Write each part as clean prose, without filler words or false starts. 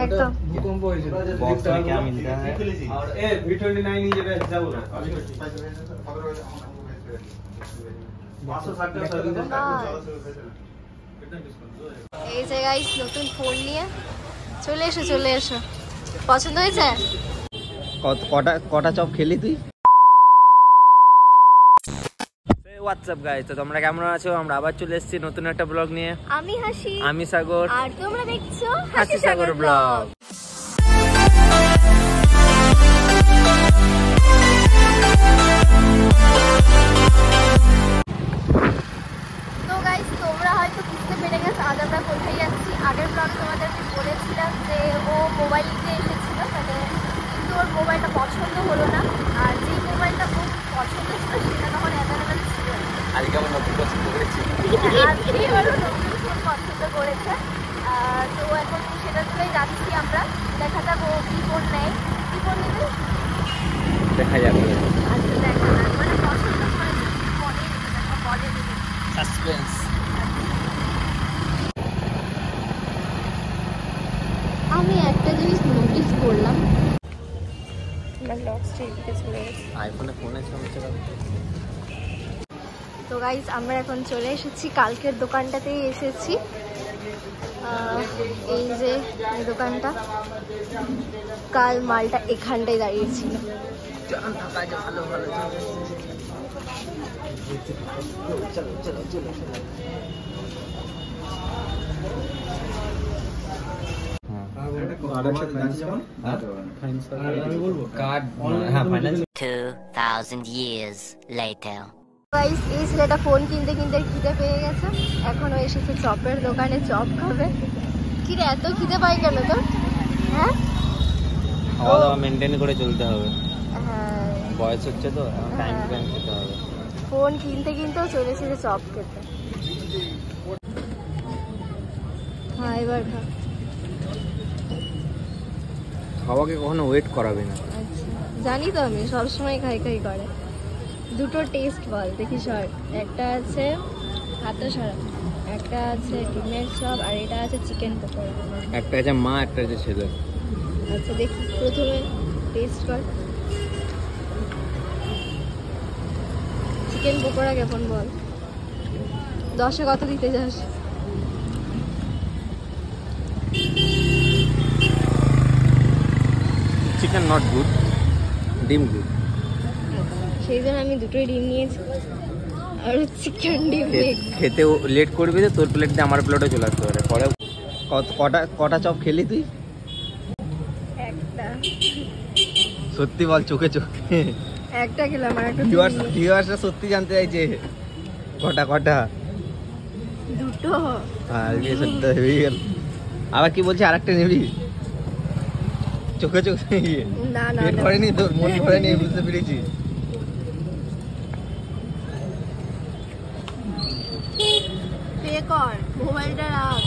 एकदम भूकंप হয়েছিল बॉक्स में क्या मिलता है और ए V29 ही যেটা যাব না 560 টাকা সার্ভিস এই যে গাইস নতুন ফোন নিয়ে চলে এসো পছন্দ হয়েছে কটা চপ খেলি তুই হোয়াটসঅ্যাপ গাইস তো তোমরা কেমন আছো আমরা আবার চলে এসেছি নতুন একটা ব্লগ নিয়ে আমি হাসি আমি সাগর আর তোমরা দেখছো হাসি সাগর ব্লগ তো গাইস তোমরা হয়তো বুঝতে পেরে গেছো আজ আমরা কোথায় যাচ্ছি আগের ব্লগে তোমাদেরকে বলেছিলাম যে ও মোবাইল নিয়ে এসেছিল মানে কিন্তু ওর মোবাইলটা পছন্দ হলো না আর যে মোবাইলটা খুব পছন্দ ছিল সেটা তখন অ্যাভেলেবেল ছিল আজকে আমরা নতুন পছন্দ করেছি আজকে ওরা নতুন ফোন পছন্দ করেছে তো এখন সেটা দিয়েই যাচ্ছি আমরা দেখা যাবো কি ফোন নেয় কি ফোন নেবে দেখা যাবে আচ্ছা দেখা যাক মানে পছন্দ করেছে ফোনে দেখা বলে নেবে সাসপেন্স আমি একটা জিনিস নোটিস করলাম আইফোনে ফোন আছে তো গাইস আমরা এখন চলে এসেছি কালকের দোকানটাতেই এসেছি এই যে এই দোকানটা কাল মালটা এখানটায় দাঁড়িয়েছিল আমি বলবো কার্ড হ্যাঁ ফাইনান্স 2000 years later গাইস এই ছেলেটা ফোন কিনতে কিনতে খিদে পেয়ে গেছে এখনো এসেছে চপের দোকানে চপ খাবে কি রে এত খিদে পাই কেন তোর হ্যাঁ খাওয়া দাওয়া মেনটেন করে চলতে হবে হ্যাঁ বয়স হচ্ছে তো টাইম টু টাইম খেতে হবে ফোন কিনতে কিনতেও চলে এসেছে চপ খেতে হ্যাঁ এবার খা খাওয়াকে কখনো ওয়েট করাবে না আচ্ছা জানি তো আমি সবসময় খাই করে দুটো টেস্ট বল দেখি শর্ট একটা আছে হাতে সারা একটা আছে ডিমের চপ আর এটা আছে চিকেন পকোড়া একটা আছে মা একটা আছে ছেলে আচ্ছা দেখি প্রথমে টেস্ট কর চিকেন পকোড়া কেমন বল 10-এ কত দিতে যাস চিকেন নট গুড ডিম গুড সেই জন্য আমি দুটোই ডিম নিয়েছি আর চিকেন ডিম খেতে লেট করবি তো তোর প্লেট দিয়ে আমার প্লেটে চলে আসতে পারে পরে কটা চপ খেলি তুই একটা সত্যি বল চোখে চোখে একটা খেলাম আর একটা ভিউয়ার্সরা সত্যি জানতে চাইছে কটা দুটো আর কি সত্যি হয়ে গেল আবার কি বলছিস আরেকটা নিবি চোখে চোখে না পেট ভরেনি তোর মন ভরেনি বুঝতে পেরেছি পে কর মোবাইলটা রাখ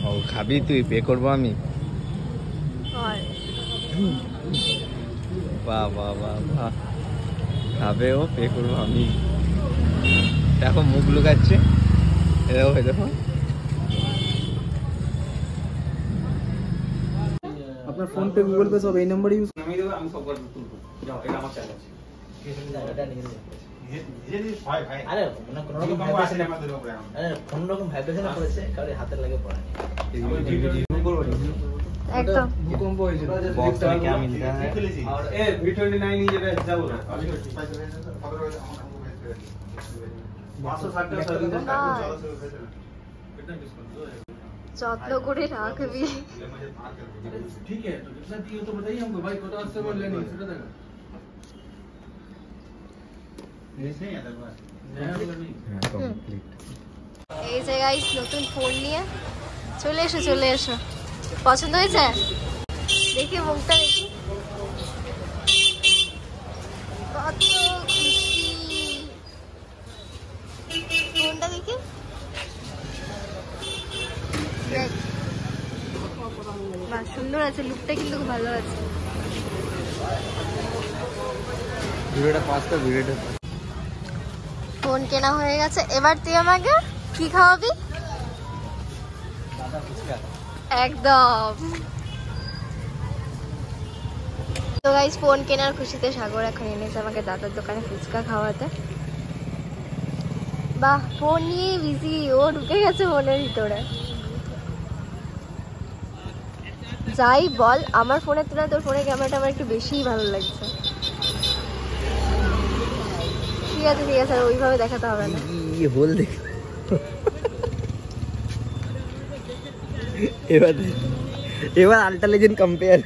ও খাবি তুই পে করবো আমি কর বাহ বাহ বাহ বাহ খাবে ও পে করবো আমি দেখো মুখ লুকাচ্ছে দেখো দেখো আপনার ফোন পে গুগল পে সব এই নাম্বার ইউজ আমি দেব আমি সব করে তুলবো যাও এটা আমার চাল আছে এটা নিয়ে নেব ভাই আরে মনে কোন রকম ভাইব্রেশন আমাদের উপরে আরে কোন রকম ভাইব্রেশন করেছে কারণ হাতে লাগে পড়া একদম ভূকম্প হয়েছিল বক্স में क्या मिलता है और ए V29 ही যেটা যাব না 560 টাকা সার্ভিস যত্ন করে রাখবি ठीक है तो कितना दिए तो बताइए हमको भाई कोटा से बोल लेने छोटा देगा नहीं आता बस এই যে গাইস নতুন ফোন নিয়ে চলে এসো পছন্দ হয়েছে দেখি মুখটা দেখি কত খুশি ফোনটা দেখি বাহ সুন্দর আছে লুকটা কিন্তু খুব ভালো আছে ভিডিওটা পাস কর ভিডিওটা ফোন কেনা হয়ে গেছে এবার তুই আমাকে কি খাওয়াবি একদম। তো গাইস ফোন কেনার খুশিতে সাগর এখন এনেছে আমাকে দাদার দোকানে ফুচকা খাওয়াতে। বাহ, ফোন নিয়ে বিজি, ও ঢুকে গেছে ফোনের ভিতরে। যাই বল, আমার ফোনের তুলনায় তোর ফোনের ক্যামেরাটা আমার একটু বেশিই ভালো লাগছে। ঠিক আছে ঠিক আছে, ওইভাবে দেখাতে হবে না। হোল দেখ এবার আল্ট্রা লেজেন্ড কম্পেয়ার,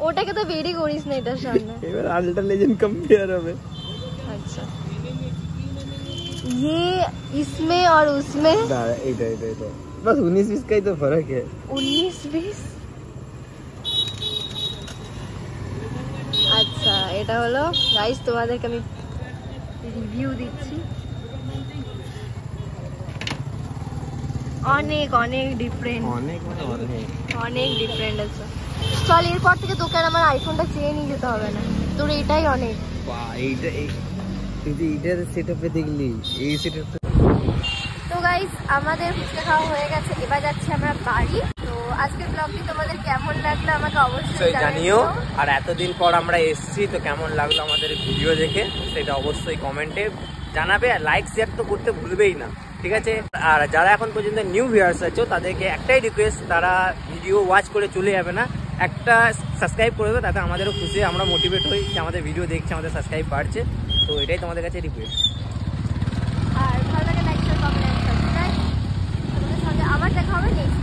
ওটাকে তো বেরি করিস না এটার সামনে। এবার আল্ট্রা লেজেন্ড কম্পেয়ার হবে। अच्छा, ये इसमें और उसमें এটা बस 19-20 का ही तो फर्क है। 19-20। আচ্ছা, এটা হলো গাইস, তোমাদেরকে আমি রিভিউ দিচ্ছি। অনেক অনেক ডিফারেন্ট, অনেক ডিফারেন্ট আছে। চল এরপর থেকে তোকে আর আমার আইফোনটা চেয়ে নিয়ে যেতে হবে না, তোর এটাই অনেক। তো গাইস আমাদের ফুচকা খাওয়া হয়ে গেছে, এবার যাচ্ছি আমরা বাড়ি। তো আজকের ব্লগটি তোমাদের কেমন লাগলো আমাকে অবশ্যই জানিও, আর এতদিন পর আমরা এসেছি তো কেমন লাগলো আমাদের ভিডিও দেখে সেটা অবশ্যই কমেন্টে জানাবে, আর লাইক শেয়ার তো করতে ভুলবেই না, ঠিক আছে? আর যারা এখন পর্যন্ত নিউ ভিউয়ার্স আছো তাদেরকে একটাই রিকোয়েস্ট, তারা ভিডিও ওয়াচ করে চলে যাবে না, একটা সাবস্ক্রাইব করে দেবে, তাতে আমাদেরও খুশি, আমরা মোটিভেট হই যে আমাদের ভিডিও দেখছে, আমাদের সাবস্ক্রাইব বাড়ছে। তো এটাই তোমাদের কাছে রিকোয়েস্ট। আর ভালো লাগে লাইক শেয়ার কমেন্ট সাবস্ক্রাইব। তোমাদের সঙ্গে আবার দেখা হবে নেক্সট